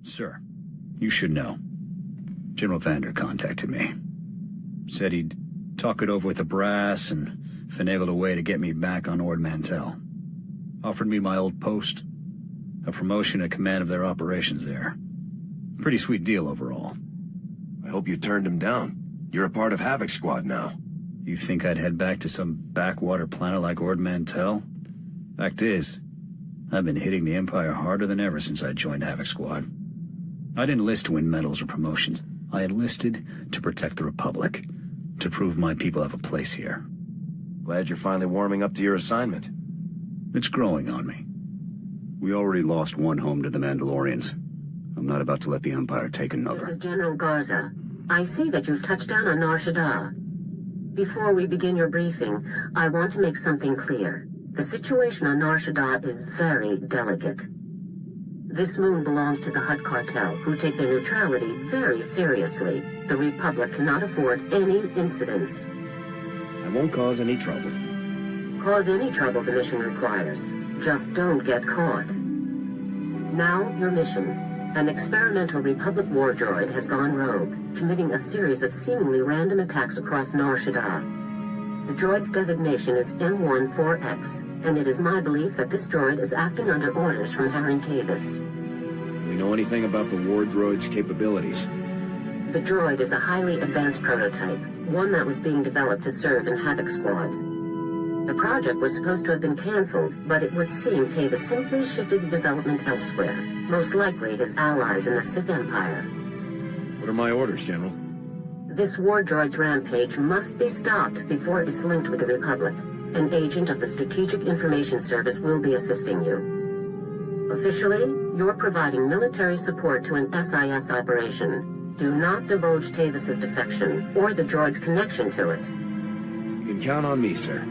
Sir, you should know. General Vander contacted me. Said he'd talk it over with the brass and finagled a way to get me back on Ord Mantell. Offered me my old post, a promotion and command of their operations there. Pretty sweet deal overall. I hope you turned him down. You're a part of Havoc Squad now. You think I'd head back to some backwater planet like Ord Mantell? Fact is, I've been hitting the Empire harder than ever since I joined Havoc Squad. I didn't enlist to win medals or promotions. I enlisted to protect the Republic, to prove my people have a place here. Glad you're finally warming up to your assignment. It's growing on me. We already lost one home to the Mandalorians. I'm not about to let the Empire take another. This is General Garza. I see that you've touched down on Nar Shaddaa. Before we begin your briefing, I want to make something clear. The situation on Nar Shaddaa is very delicate. This moon belongs to the Hutt cartel, who take their neutrality very seriously. The Republic cannot afford any incidents. I won't cause any trouble. Cause any trouble the mission requires. Just don't get caught. Now, your mission. An experimental Republic war droid has gone rogue, committing a series of seemingly random attacks across Nar Shaddaa. The droid's designation is M14X, and it is my belief that this droid is acting under orders from Harren Tavis. Do we know anything about the war droid's capabilities? The droid is a highly advanced prototype, one that was being developed to serve in Havoc Squad. The project was supposed to have been cancelled, but it would seem Tavis simply shifted the development elsewhere, most likely his allies in the Sith Empire. What are my orders, General? This war droid's rampage must be stopped before it's linked with the Republic. An agent of the Strategic Information Service will be assisting you. Officially, you're providing military support to an SIS operation. Do not divulge Tavis's defection or the droid's connection to it. You can count on me, sir.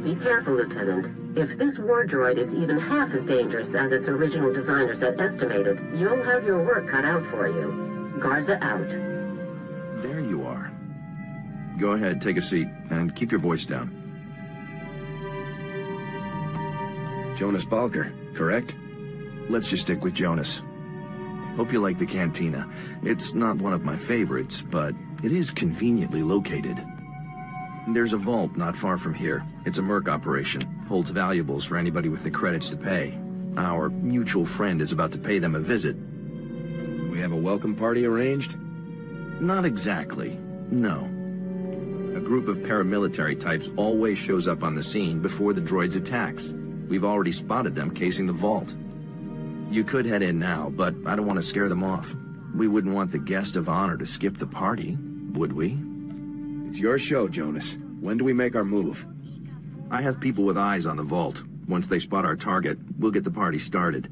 Be careful, Lieutenant. If this war droid is even half as dangerous as its original designers had estimated, you'll have your work cut out for you. Garza out. There you are. Go ahead, take a seat, and keep your voice down. Jonas Balker, correct? Let's just stick with Jonas. Hope you like the cantina. It's not one of my favorites, but it is conveniently located. There's a vault not far from here. It's a merc operation. Holds valuables for anybody with the credits to pay. Our mutual friend is about to pay them a visit. We have a welcome party arranged? Not exactly, no. A group of paramilitary types always shows up on the scene before the droid's attacks. We've already spotted them casing the vault. You could head in now, but I don't want to scare them off. We wouldn't want the guest of honor to skip the party, would we? It's your show, Jonas. When do we make our move? I have people with eyes on the vault. Once they spot our target, we'll get the party started.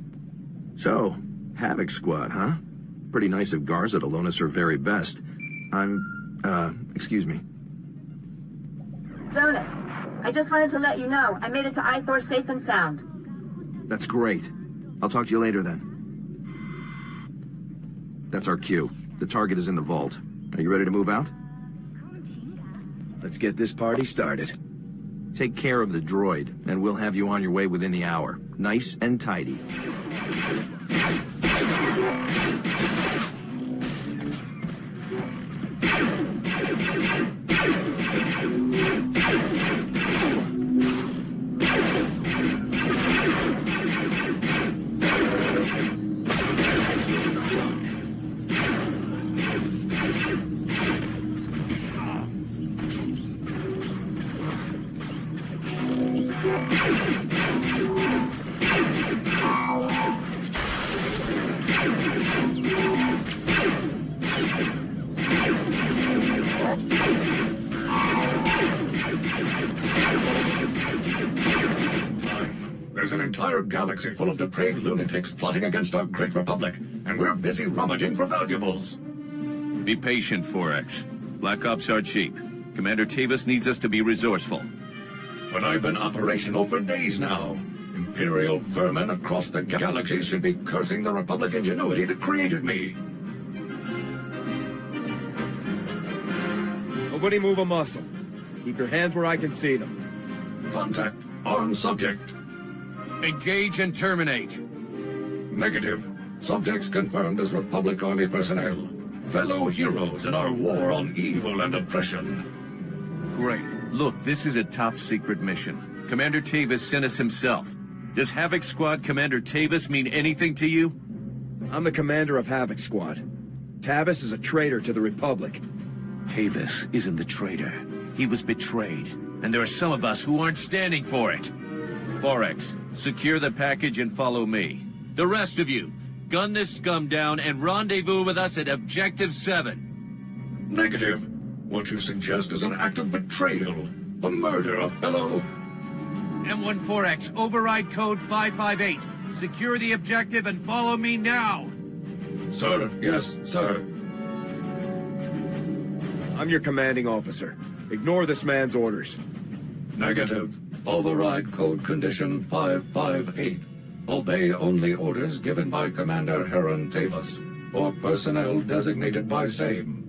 So, Havoc Squad, huh? Pretty nice of Garza to loan us her very best. Excuse me. Jonas, I just wanted to let you know I made it to Ithor safe and sound. That's great. I'll talk to you later then. That's our cue. The target is in the vault. Are you ready to move out? Let's get this party started. Take care of the droid, and we'll have you on your way within the hour. Nice and tidy. There's an entire galaxy full of depraved lunatics plotting against our great republic, and we're busy rummaging for valuables. Be patient, 4X. Black Ops are cheap. Commander Tavis needs us to be resourceful. But I've been operational for days now. Imperial vermin across the galaxy should be cursing the Republic ingenuity that created me. Nobody move a muscle. Keep your hands where I can see them. Contact on subject. Engage and terminate. Negative. Subjects confirmed as Republic Army personnel. Fellow heroes in our war on evil and oppression. Great. Look, this is a top-secret mission. Commander Tavis sent us himself. Does Havoc Squad Commander Tavis mean anything to you? I'm the commander of Havoc Squad. Tavis is a traitor to the Republic. Tavis isn't the traitor. He was betrayed. And there are some of us who aren't standing for it. Forex, secure the package and follow me. The rest of you, gun this scum down and rendezvous with us at Objective 7. Negative. What you suggest is an act of betrayal. A murder of fellow... M14X, override code 558. Secure the objective and follow me now. Sir, yes, sir. I'm your commanding officer. Ignore this man's orders. Negative. Override code condition 558. Obey only orders given by Commander Heron Tavis, or personnel designated by same.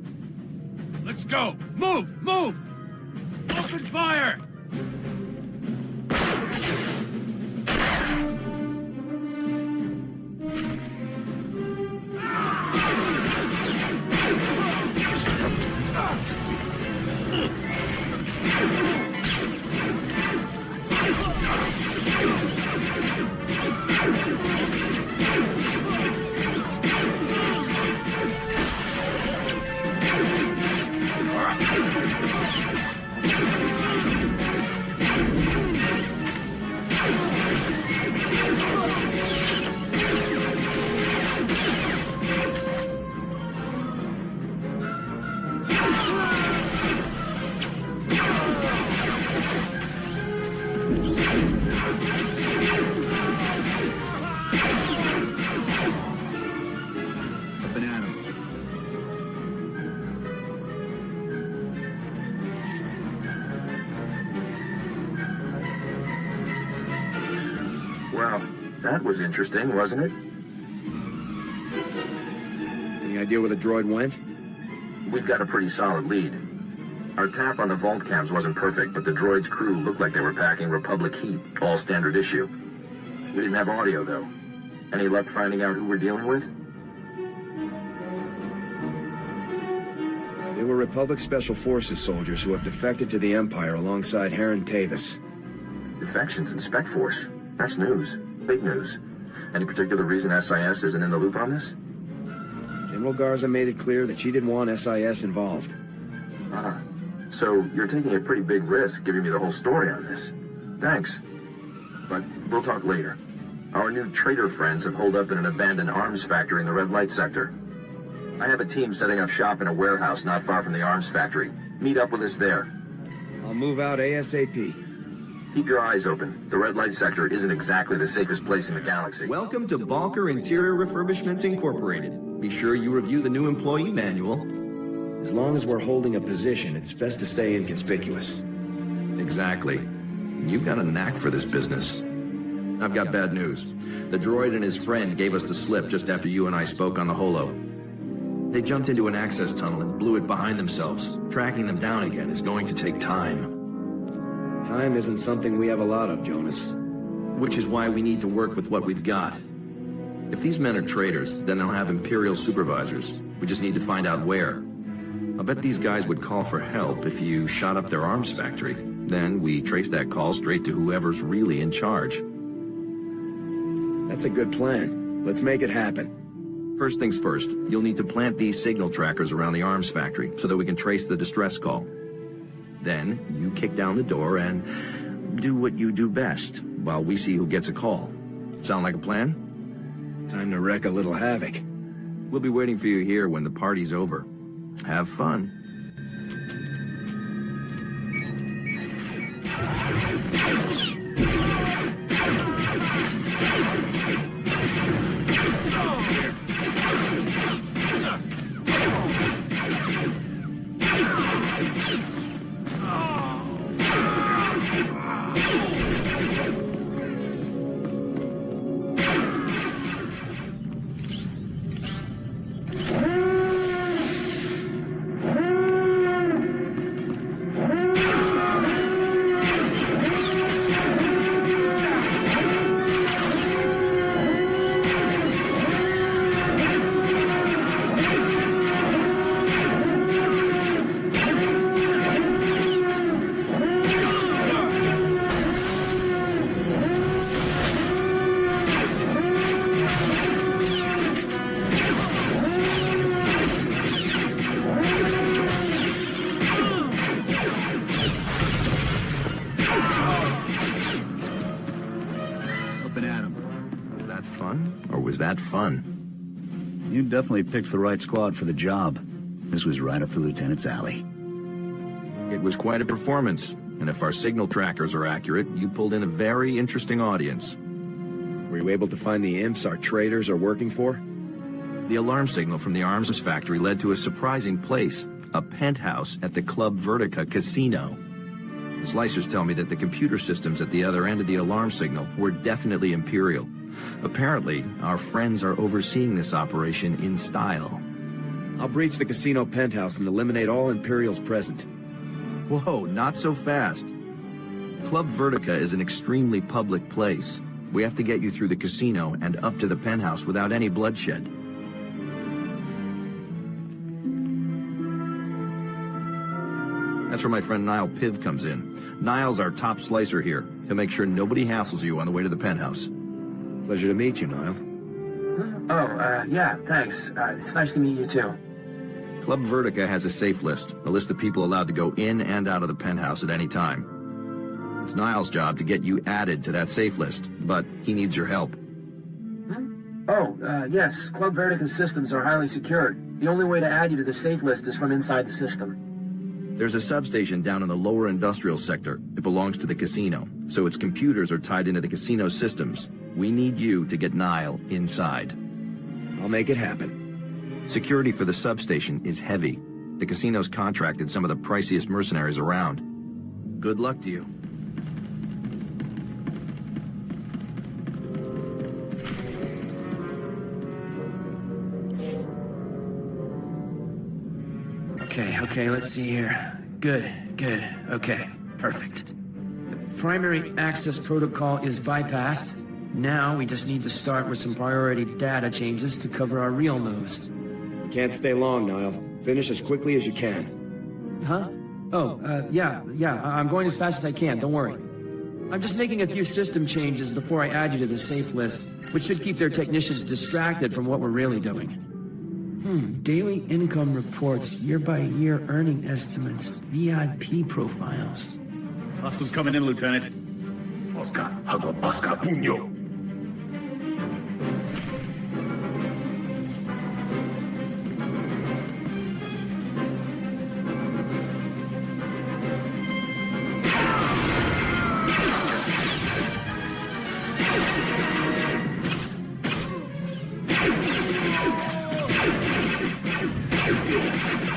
Let's go! Move! Move! Open fire! Well, that was interesting, wasn't it? Any idea where the droid went? We've got a pretty solid lead. Our tap on the vault cams wasn't perfect, but the droid's crew looked like they were packing Republic heat, all standard issue. We didn't have audio, though. Any luck finding out who we're dealing with? They were Republic Special Forces soldiers who have defected to the Empire alongside Heron Tavis. Defections in Spec Force. That's news. Big news. Any particular reason SIS isn't in the loop on this? General Garza made it clear that she didn't want SIS involved. Ah. So you're taking a pretty big risk giving me the whole story on this. Thanks. But we'll talk later. Our new traitor friends have holed up in an abandoned arms factory in the red light sector. I have a team setting up shop in a warehouse not far from the arms factory. Meet up with us there. I'll move out ASAP. Keep your eyes open. The red light sector isn't exactly the safest place in the galaxy. Welcome to Balker Interior Refurbishments Incorporated. Be sure you review the new employee manual. As long as we're holding a position, it's best to stay inconspicuous. Exactly. You've got a knack for this business. I've got bad news. The droid and his friend gave us the slip just after you and I spoke on the holo. They jumped into an access tunnel and blew it behind themselves. Tracking them down again is going to take time. Time isn't something we have a lot of, Jonas. Which is why we need to work with what we've got. If these men are traitors, then they'll have Imperial supervisors. We just need to find out where. I'll bet these guys would call for help if you shot up their arms factory. Then we trace that call straight to whoever's really in charge. That's a good plan. Let's make it happen. First things first, you'll need to plant these signal trackers around the arms factory so that we can trace the distress call. Then, you kick down the door and do what you do best while we see who gets a call. Sound like a plan? Time to wreak a little havoc. We'll be waiting for you here when the party's over. Have fun. fun. You definitely picked the right squad for the job. This was right up the lieutenant's alley. It was quite a performance, and if our signal trackers are accurate, you pulled in a very interesting audience. Were you able to find the imps our traders are working for? The alarm signal from the arms factory led to a surprising place, a penthouse at the Club Vertica casino. The slicers tell me that the computer systems at the other end of the alarm signal were definitely Imperial. Apparently, our friends are overseeing this operation in style. I'll breach the casino penthouse and eliminate all Imperials present. Whoa, not so fast. Club Vertica is an extremely public place. We have to get you through the casino and up to the penthouse without any bloodshed. That's where my friend Niall Piv comes in. Niall's our top slicer here. He'll make sure nobody hassles you on the way to the penthouse. Pleasure to meet you, Niall. Yeah, thanks. It's nice to meet you too. Club Vertica has a safe list, a list of people allowed to go in and out of the penthouse at any time. It's Niall's job to get you added to that safe list, but he needs your help. Yes, Club Vertica's systems are highly secured. The only way to add you to the safe list is from inside the system. There's a substation down in the lower industrial sector. It belongs to the casino, so its computers are tied into the casino systems. We need you to get Niall inside. I'll make it happen. Security for the substation is heavy. The casino's contracted some of the priciest mercenaries around. Good luck to you. Okay, let's see here. Good. Okay, perfect. The primary access protocol is bypassed. Now we just need to start with some priority data changes to cover our real moves. You can't stay long, Niall. Finish as quickly as you can. Huh? Yeah, I'm going as fast as I can, don't worry. I'm just making a few system changes before I add you to the safe list, which should keep their technicians distracted from what we're really doing. Daily income reports, year-by-year earning estimates, VIP profiles. Hostiles coming in, Lieutenant. Oscar, hago Oscar Puño.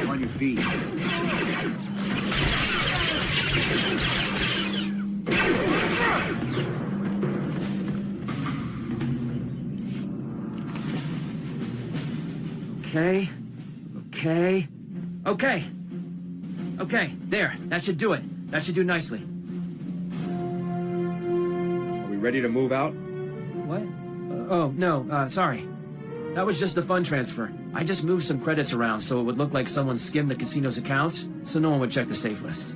On your feet. Okay, there. That should do it. That should do nicely. Are we ready to move out? What? No, sorry. That was just the fund transfer. I just moved some credits around so it would look like someone skimmed the casino's accounts, so no one would check the safe list.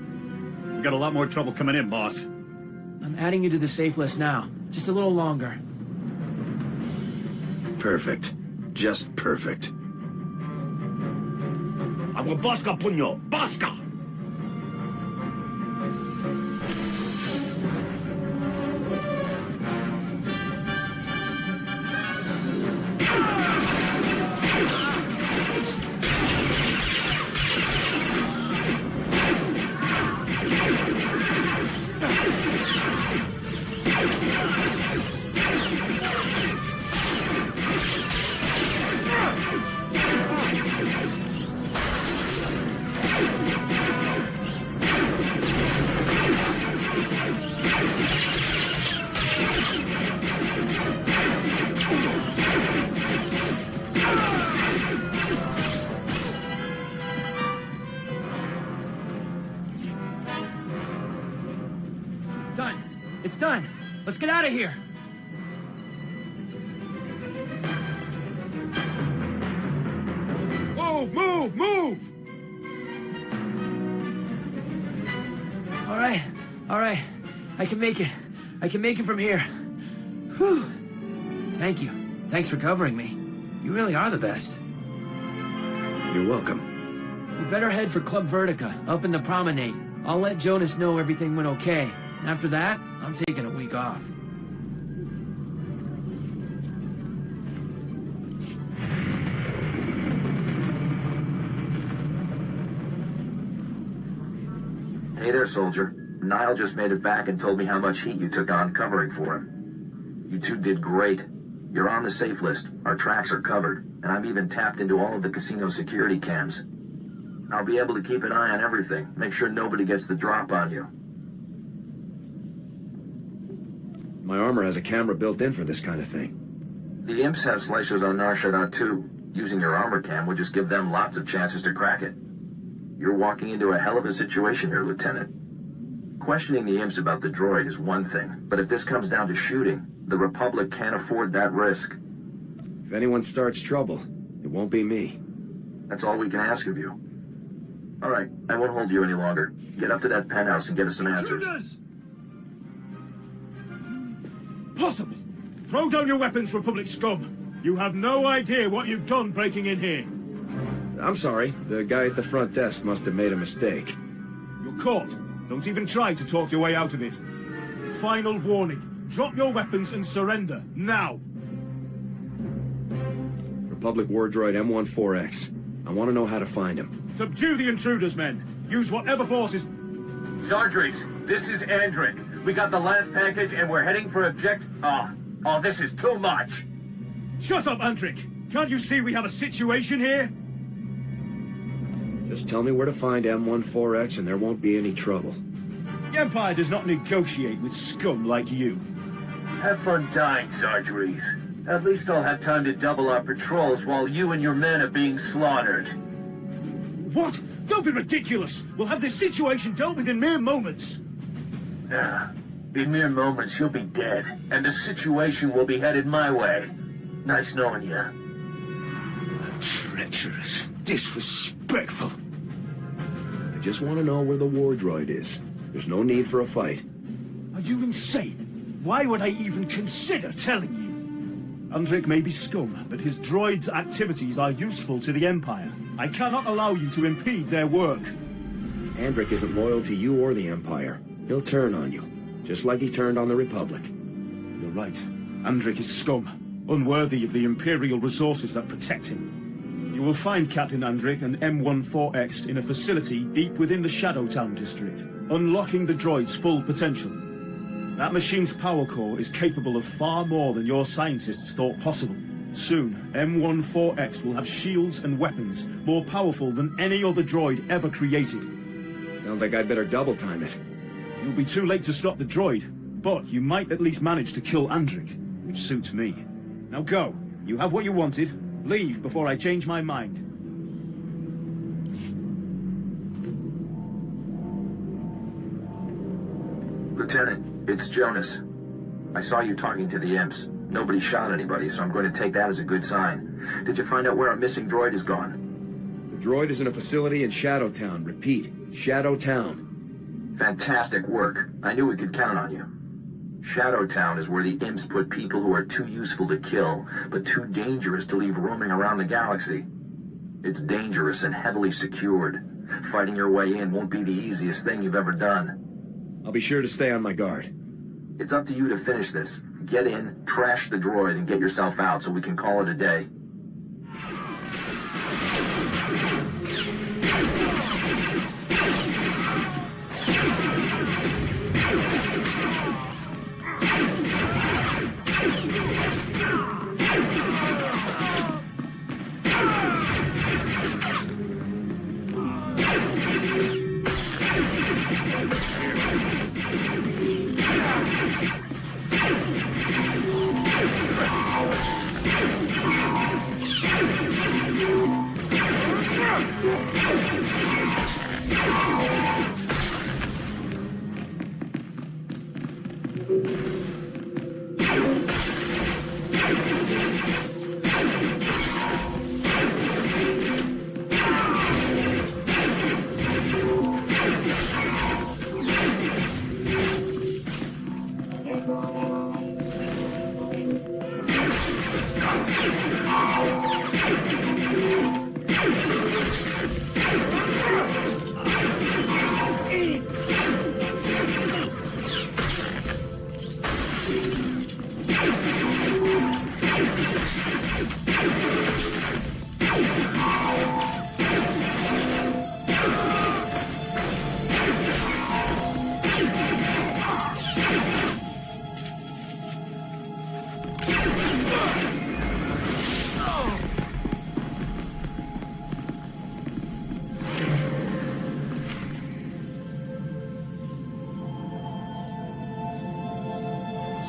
We got a lot more trouble coming in, boss. I'm adding you to the safe list now. Just a little longer. Perfect. Just perfect. Hago Bosca Puño. Bosca! Done. It's done. Let's get out of here. Move! All right. I can make it. I can make it from here. Whew. Thank you. Thanks for covering me. You really are the best. You're welcome. You better head for Club Vertica, up in the promenade. I'll let Jonas know everything went okay. After that, I'm taking a week off. Hey there, soldier. Niall just made it back and told me how much heat you took on covering for him. You two did great. You're on the safe list, our tracks are covered, and I've even tapped into all of the casino security cams. I'll be able to keep an eye on everything, make sure nobody gets the drop on you. My armor has a camera built in for this kind of thing. The imps have slicers on Nar Shaddaa too. Using your armor cam would just give them lots of chances to crack it. You're walking into a hell of a situation here, Lieutenant. Questioning the imps about the droid is one thing, but if this comes down to shooting, the Republic can't afford that risk. If anyone starts trouble, it won't be me. That's all we can ask of you. All right, I won't hold you any longer. Get up to that penthouse and get us some answers. Intruders! Possible! Throw down your weapons, Republic scum! You have no idea what you've done breaking in here. I'm sorry. The guy at the front desk must have made a mistake. You're caught. Don't even try to talk your way out of it. Final warning. Drop your weapons and surrender, now! Republic war droid M14X. I want to know how to find him. Subdue the intruders, men. Use whatever forces... Sergeants, this is Andric. We got the last package and we're heading for Oh, this is too much! Shut up, Andric! Can't you see we have a situation here? Just tell me where to find M14X and there won't be any trouble. The Empire does not negotiate with scum like you. Have fun dying, Sarge Reese. At least I'll have time to double our patrols while you and your men are being slaughtered. What? Don't be ridiculous! We'll have this situation dealt with in mere moments! In mere moments, you'll be dead, and the situation will be headed my way. Nice knowing you. Treacherous, disrespectful. I just want to know where the war droid is. There's no need for a fight. Are you insane? Why would I even consider telling you? Andric may be scum, but his droid's activities are useful to the Empire. I cannot allow you to impede their work. Andric isn't loyal to you or the Empire. He'll turn on you, just like he turned on the Republic. You're right. Andric is scum, unworthy of the Imperial resources that protect him. You will find Captain Andric and M14X in a facility deep within the Shadowtown district, unlocking the droid's full potential. That machine's power core is capable of far more than your scientists thought possible. Soon, M14X will have shields and weapons more powerful than any other droid ever created. Sounds like I'd better double time it. You'll be too late to stop the droid, but you might at least manage to kill Andric, which suits me. Now go. You have what you wanted. Leave before I change my mind. Lieutenant, it's Jonas. I saw you talking to the imps. Nobody shot anybody, so I'm going to take that as a good sign. Did you find out where our missing droid is gone? The droid is in a facility in Shadowtown. Repeat, Shadowtown. Fantastic work. I knew we could count on you. Shadowtown is where the imps put people who are too useful to kill, but too dangerous to leave roaming around the galaxy. It's dangerous and heavily secured. Fighting your way in won't be the easiest thing you've ever done. I'll be sure to stay on my guard. It's up to you to finish this. Get in, trash the droid, and get yourself out so we can call it a day.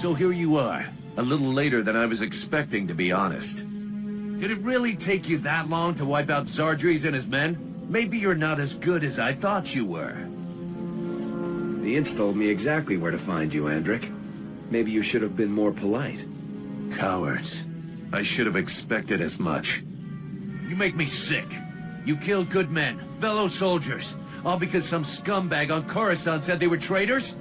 So here you are, a little later than I was expecting, to be honest. Did it really take you that long to wipe out Zardries and his men? Maybe you're not as good as I thought you were. The imps told me exactly where to find you, Andric. Maybe you should have been more polite. Cowards. I should have expected as much. You make me sick. You killed good men, fellow soldiers, all because some scumbag on Coruscant said they were traitors?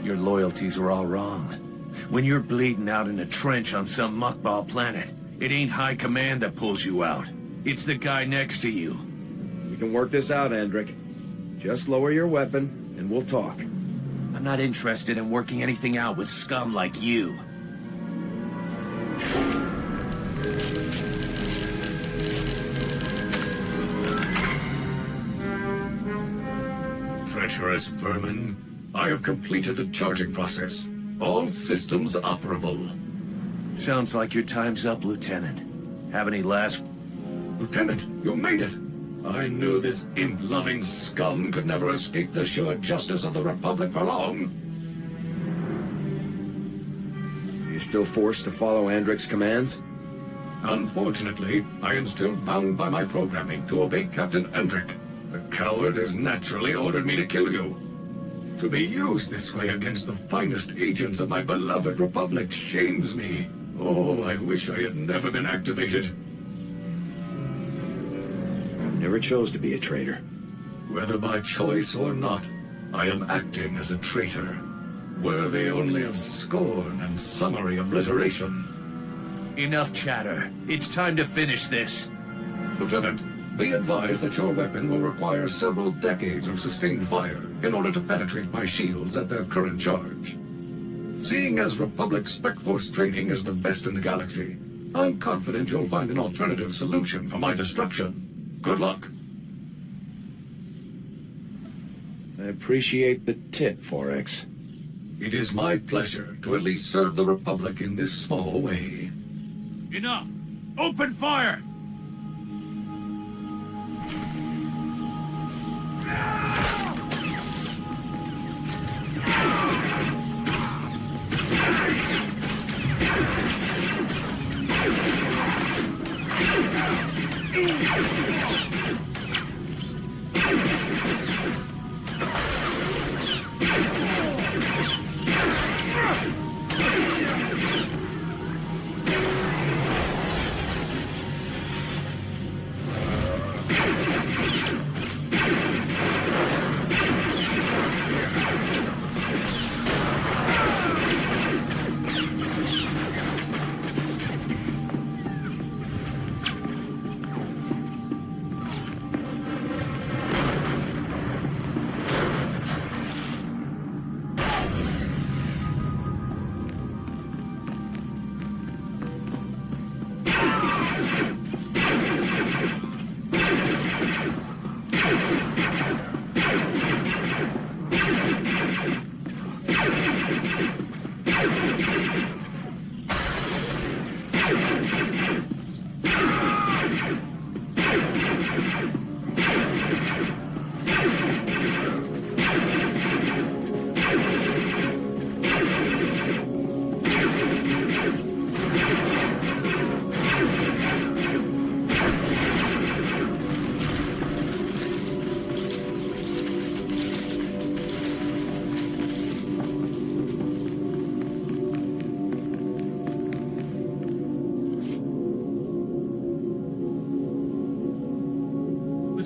Your loyalties are all wrong. When you're bleeding out in a trench on some muckball planet, it ain't high command that pulls you out. It's the guy next to you. We can work this out, Andric. Just lower your weapon, and we'll talk. I'm not interested in working anything out with scum like you. Treacherous vermin. I have completed the charging process. All systems operable. Sounds like your time's up, Lieutenant. Have any last... Lieutenant, you made it! I knew this imp-loving scum could never escape the sure justice of the Republic for long. Are you still forced to follow Andric's commands? Unfortunately, I am still bound by my programming to obey Captain Andric. The coward has naturally ordered me to kill you. To be used this way against the finest agents of my beloved Republic shames me. Oh, I wish I had never been activated. You never chose to be a traitor. Whether by choice or not, I am acting as a traitor, worthy only of scorn and summary obliteration. Enough chatter. It's time to finish this. Lieutenant, be advised that your weapon will require several decades of sustained fire in order to penetrate my shields at their current charge. Seeing as Republic Spec Force training is the best in the galaxy, I'm confident you'll find an alternative solution for my destruction. Good luck. I appreciate the tip, Forex. It is my pleasure to at least serve the Republic in this small way. Enough! Open fire!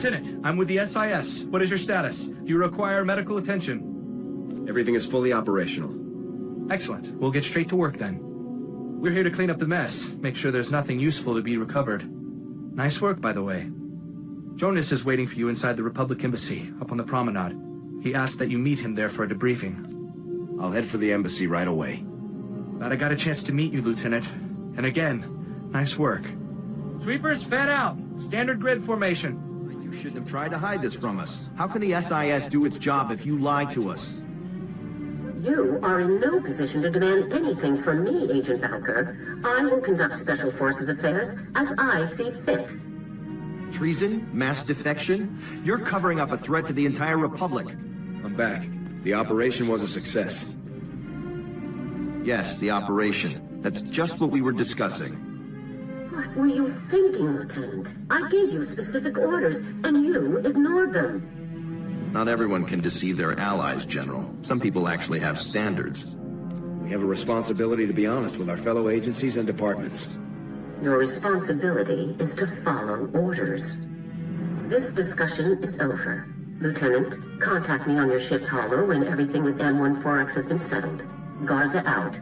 Lieutenant, I'm with the SIS. What is your status? Do you require medical attention? Everything is fully operational. Excellent. We'll get straight to work then. We're here to clean up the mess, make sure there's nothing useful to be recovered. Nice work, by the way. Jonas is waiting for you inside the Republic Embassy, up on the promenade. He asked that you meet him there for a debriefing. I'll head for the embassy right away. Glad I got a chance to meet you, Lieutenant. And again, nice work. Sweepers, fan out. Standard grid formation. You shouldn't have tried to hide this from us. How can the SIS do its job if you lie to us? You are in no position to demand anything from me, Agent Balker. I will conduct Special Forces affairs as I see fit. Treason? Mass defection? You're covering up a threat to the entire Republic. I'm back. The operation was a success. Yes, the operation. That's just what we were discussing. What were you thinking, Lieutenant? I gave you specific orders, and you ignored them. Not everyone can deceive their allies, General. Some people actually have standards. We have a responsibility to be honest with our fellow agencies and departments. Your responsibility is to follow orders. This discussion is over. Lieutenant, contact me on your ship's holo when everything with M14X has been settled. Garza out.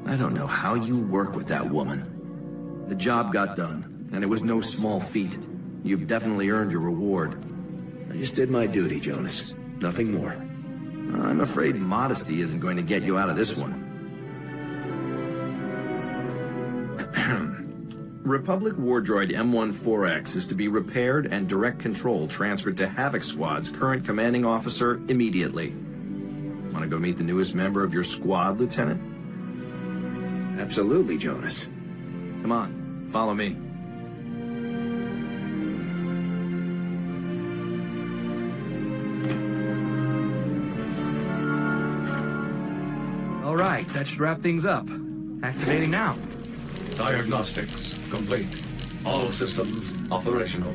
I don't know how you work with that woman. The job got done, and it was no small feat. You've definitely earned your reward. I just did my duty, Jonas. Nothing more. I'm afraid modesty isn't going to get you out of this one. Republic War Droid M14X is to be repaired and direct control transferred to Havoc Squad's current commanding officer immediately. Want to go meet the newest member of your squad, Lieutenant? Absolutely, Jonas. Come on, follow me. All right, that should wrap things up. Activating now. Diagnostics complete. All systems operational.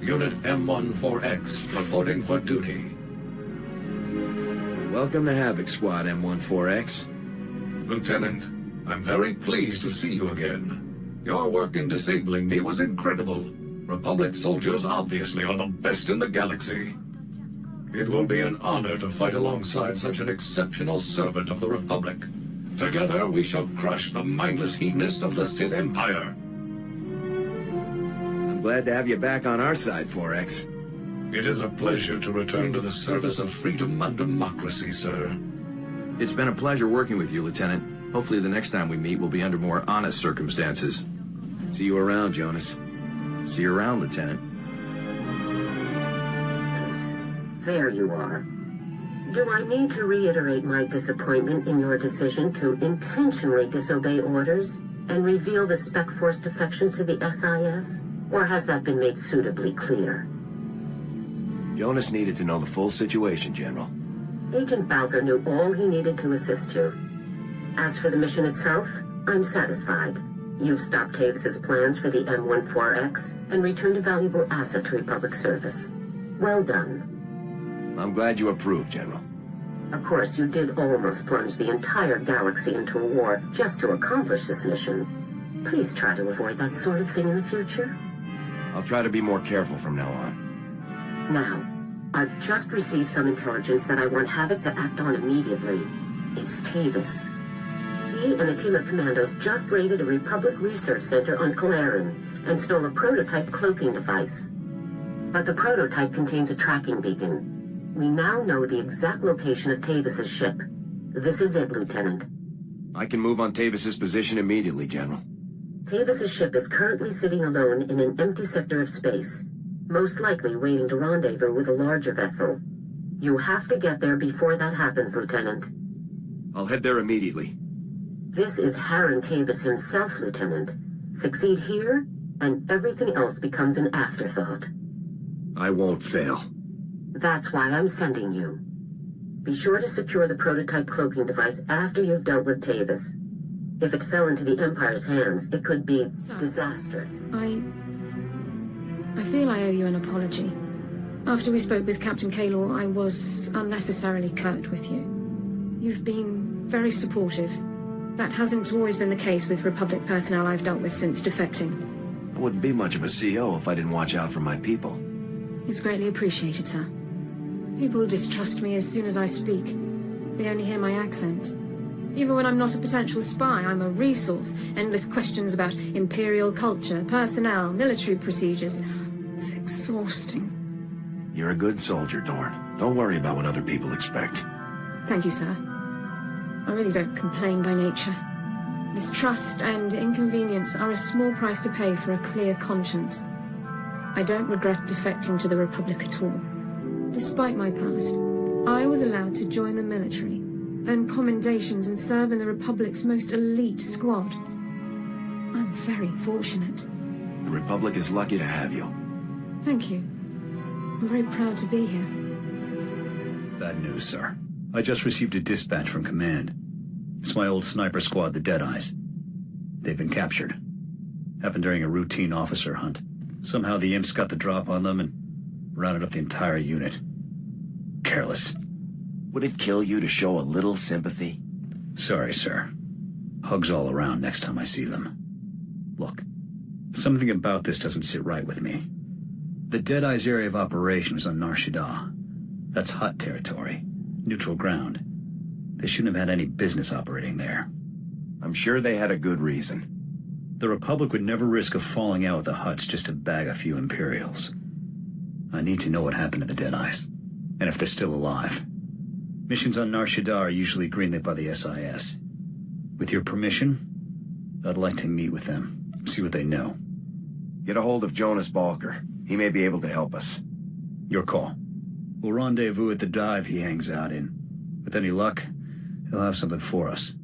Unit M14X reporting for duty. Welcome to Havoc Squad, M14X. Lieutenant, I'm very pleased to see you again. Your work in disabling me was incredible. Republic soldiers obviously are the best in the galaxy. It will be an honor to fight alongside such an exceptional servant of the Republic. Together we shall crush the mindless hedonist of the Sith Empire. I'm glad to have you back on our side, 4X. It is a pleasure to return to the service of freedom and democracy, sir. It's been a pleasure working with you, Lieutenant. Hopefully the next time we meet will be under more honest circumstances. See you around, Jonas. See you around, Lieutenant. There you are. Do I need to reiterate my disappointment in your decision to intentionally disobey orders and reveal the Spec Force defections to the SIS? Or has that been made suitably clear? Jonas needed to know the full situation, General. Agent Balker knew all he needed to assist you. As for the mission itself, I'm satisfied. You've stopped Tavis's plans for the M14X and returned a valuable asset to Republic service. Well done. I'm glad you approved, General. Of course, you did almost plunge the entire galaxy into a war just to accomplish this mission. Please try to avoid that sort of thing in the future. I'll try to be more careful from now on. Now, I've just received some intelligence that I want Havoc to act on immediately. It's Tavis. He and a team of commandos just raided a Republic research center on Kalarin and stole a prototype cloaking device. But the prototype contains a tracking beacon. We now know the exact location of Tavis's ship. This is it, Lieutenant. I can move on Tavis's position immediately, General. Tavis's ship is currently sitting alone in an empty sector of space, most likely waiting to rendezvous with a larger vessel. You have to get there before that happens, Lieutenant. I'll head there immediately. This is Harren Tavis himself, Lieutenant. Succeed here, and everything else becomes an afterthought. I won't fail. That's why I'm sending you. Be sure to secure the prototype cloaking device after you've dealt with Tavis. If it fell into the Empire's hands, it could be disastrous. I feel I owe you an apology. After we spoke with Captain Kaylor, I was unnecessarily curt with you. You've been very supportive. That hasn't always been the case with Republic personnel I've dealt with since defecting. I wouldn't be much of a CO if I didn't watch out for my people. It's greatly appreciated, sir. People distrust me as soon as I speak. They only hear my accent. Even when I'm not a potential spy, I'm a resource. Endless questions about Imperial culture, personnel, military procedures. It's exhausting. You're a good soldier, Dorn. Don't worry about what other people expect. Thank you, sir. I really don't complain by nature. Mistrust and inconvenience are a small price to pay for a clear conscience. I don't regret defecting to the Republic at all. Despite my past, I was allowed to join the military, earn commendations and serve in the Republic's most elite squad. I'm very fortunate. The Republic is lucky to have you. Thank you. I'm very proud to be here. Bad news, sir. I just received a dispatch from Command. It's my old sniper squad, the Deadeyes. They've been captured. Happened during a routine officer hunt. Somehow the imps got the drop on them and rounded up the entire unit. Careless. Would it kill you to show a little sympathy? Sorry, sir. Hugs all around next time I see them. Look, something about this doesn't sit right with me. The Deadeyes area of operation was on Nar Shaddaa. That's Hutt territory. Neutral ground. They shouldn't have had any business operating there. I'm sure they had a good reason. The Republic would never risk a falling out with the Hutts just to bag a few Imperials. I need to know what happened to the Deadeyes, and if they're still alive. Missions on Nar Shaddaa are usually greenlit by the SIS. With your permission, I'd like to meet with them, see what they know. Get a hold of Jonas Balker. He may be able to help us. Your call. We'll rendezvous at the dive he hangs out in. With any luck, he'll have something for us.